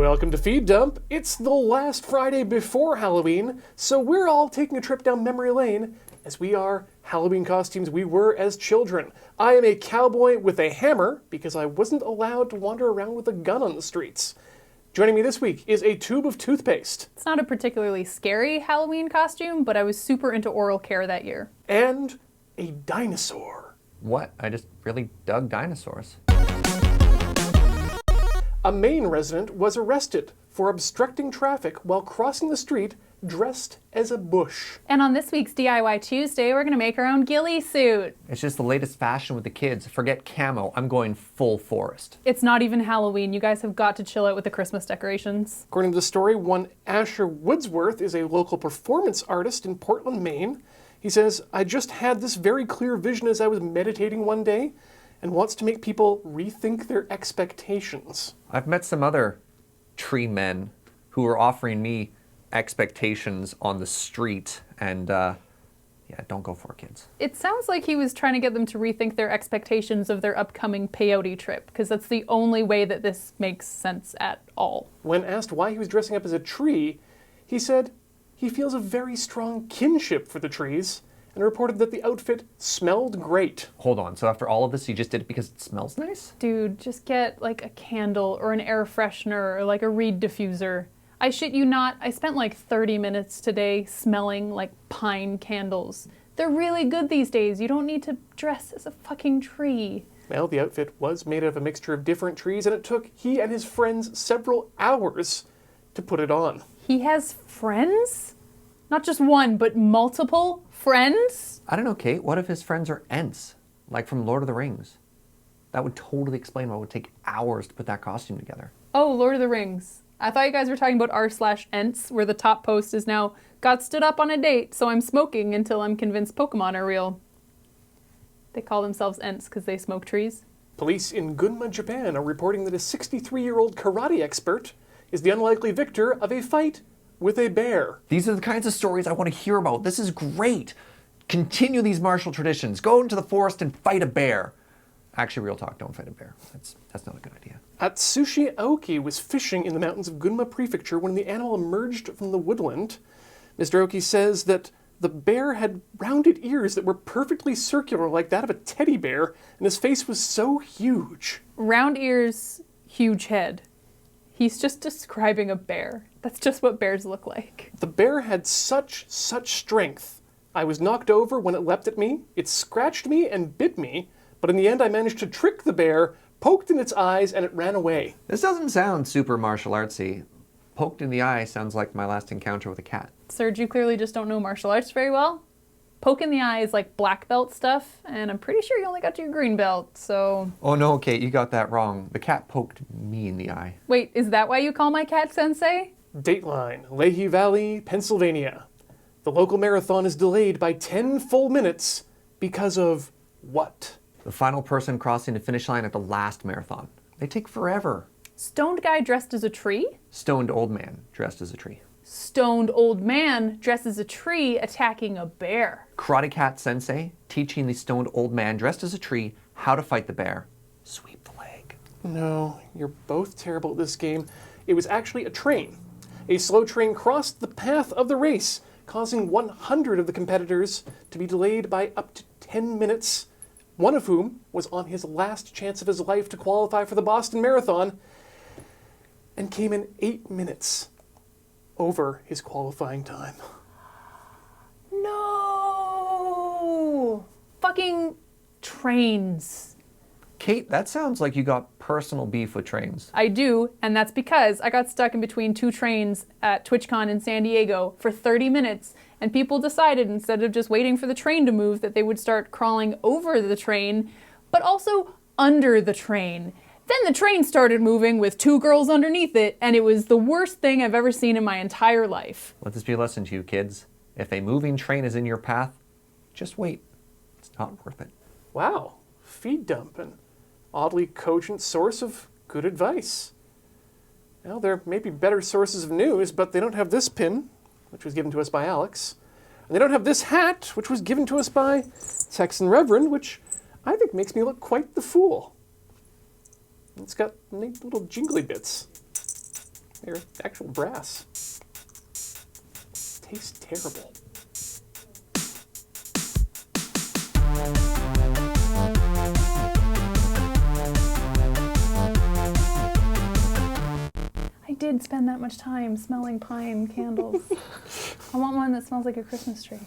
Welcome to Feed Dump. It's the last Friday before Halloween, so we're all taking a trip down memory lane as we are Halloween costumes we were as children. I am a cowboy with a hammer because I wasn't allowed to wander around with a gun on the streets. Joining me this week is a tube of toothpaste. It's not a particularly scary Halloween costume, but I was super into oral care that year. And a dinosaur. What? I just really dug dinosaurs. A Maine resident was arrested for obstructing traffic while crossing the street dressed as a bush. And on this week's DIY Tuesday, we're going to make our own ghillie suit. It's just the latest fashion with the kids. Forget camo, I'm going full forest. It's not even Halloween. You guys have got to chill out with the Christmas decorations. According to the story, one Asher Woodsworth is a local performance artist in Portland, Maine. He says, "I just had this very clear vision as I was meditating one day," and wants to make people rethink their expectations. I've met some other tree men who are offering me expectations on the street, and yeah, don't go for it, kids. It sounds like he was trying to get them to rethink their expectations of their upcoming peyote trip, because that's the only way that this makes sense at all. When asked why he was dressing up as a tree, he said he feels a very strong kinship for the trees, and reported that the outfit smelled great. Hold on, so after all of this, you just did it because it smells nice? Dude, just get like a candle or an air freshener or like a reed diffuser. I shit you not, I spent like 30 minutes today smelling like pine candles. They're really good these days. You don't need to dress as a fucking tree. Well, the outfit was made of a mixture of different trees, and it took he and his friends several hours to put it on. He has friends? Not just one, but multiple friends? I don't know, Kate. What if his friends are Ents? Like from Lord of the Rings? That would totally explain why it would take hours to put that costume together. Oh, Lord of the Rings. I thought you guys were talking about r/Ents, where the top post is now, "Got stood up on a date, so I'm smoking until I'm convinced Pokemon are real." They call themselves Ents because they smoke trees. Police in Gunma, Japan are reporting that a 63-year-old karate expert is the unlikely victor of a fight with a bear. These are the kinds of stories I want to hear about. This is great. Continue these martial traditions. Go into the forest and fight a bear. Actually, real talk, don't fight a bear. That's not a good idea. Atsushi Aoki was fishing in the mountains of Gunma Prefecture when the animal emerged from the woodland. Mr. Aoki says that the bear had rounded ears that were perfectly circular like that of a teddy bear, and his face was so huge. Round ears, huge head. He's just describing a bear. That's just what bears look like. The bear had such strength. I was knocked over when it leapt at me, it scratched me and bit me, but in the end I managed to trick the bear, poked in its eyes, and it ran away. This doesn't sound super martial artsy. Poked in the eye sounds like my last encounter with a cat. Serge, you clearly just don't know martial arts very well. Poke in the eye is like black belt stuff, and I'm pretty sure you only got to your green belt, so... Oh no, Kate, you got that wrong. The cat poked me in the eye. Wait, is that why you call my cat Sensei? Dateline, Lehigh Valley, Pennsylvania. The local marathon is delayed by 10 full minutes because of what? The final person crossing the finish line at the last marathon. They take forever. Stoned guy dressed as a tree? Stoned old man dressed as a tree. Stoned old man dressed as a tree attacking a bear. Karate Cat Sensei teaching the stoned old man dressed as a tree how to fight the bear. Sweep the leg. No, you're both terrible at this game. It was actually a train. A slow train crossed the path of the race, causing 100 of the competitors to be delayed by up to 10 minutes, one of whom was on his last chance of his life to qualify for the Boston Marathon, and came in 8 minutes over his qualifying time. No! Fucking trains. Kate, that sounds like you got personal beef with trains. I do, and that's because I got stuck in between two trains at TwitchCon in San Diego for 30 minutes, and people decided instead of just waiting for the train to move that they would start crawling over the train, but also under the train. Then the train started moving with two girls underneath it, and it was the worst thing I've ever seen in my entire life. Let this be a lesson to you, kids. If a moving train is in your path, just wait. It's not worth it. Wow, Feed Dump, an oddly cogent source of good advice. Well, there may be better sources of news, but they don't have this pin, which was given to us by Alex. And they don't have this hat, which was given to us by Texan Reverend, which I think makes me look quite the fool. It's got neat little jingly bits. They're actual brass. Tastes terrible. I did spend that much time smelling pine candles. I want one that smells like a Christmas tree.